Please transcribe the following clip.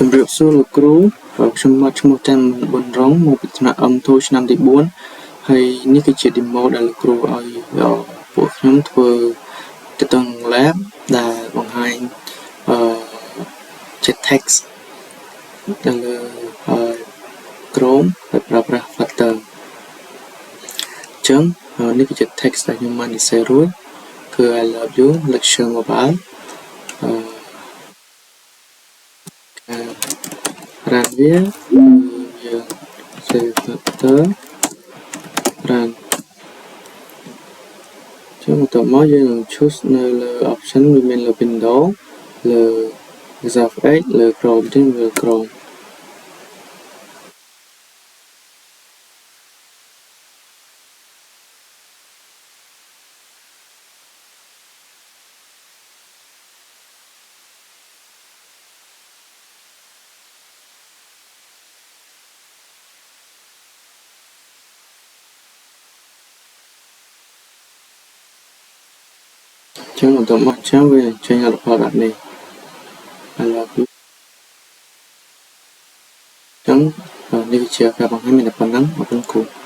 ជំរាបសួរលោកគ្រូខ្ញុំមកឈ្មោះតាមប៊ុនរងមកពីថ្នាក់ធូឆ្នាំទី4ហើយនេះគឺជា demo ដែលលោកគ្រូឲ្យពួកខ្ញុំធ្វើទៅក្នុង lab ដែលបង្ហាញជា text ទៅលើChrome ហើយប្រើប្រាស់ filter អញ្ចឹងនេះគឺជា text ដែលខ្ញុំបាននិយាយរួចគឺ I love you lecture mobile run វាយើង save filter run ចឹងបន្ទាប់មកយើងនឹង choose នៅលើ option វាមានលើ window លើ Exafx លើ Chrome ចឹងលើ Chromeចឹងបន្ទាប់មកចាំវាចេញលទ្ធផលបែបនេះហើយចឹងនេះគឺជាការបង្ហាញមានតែប៉ុណ្ណឹងអរគុណគ្រូ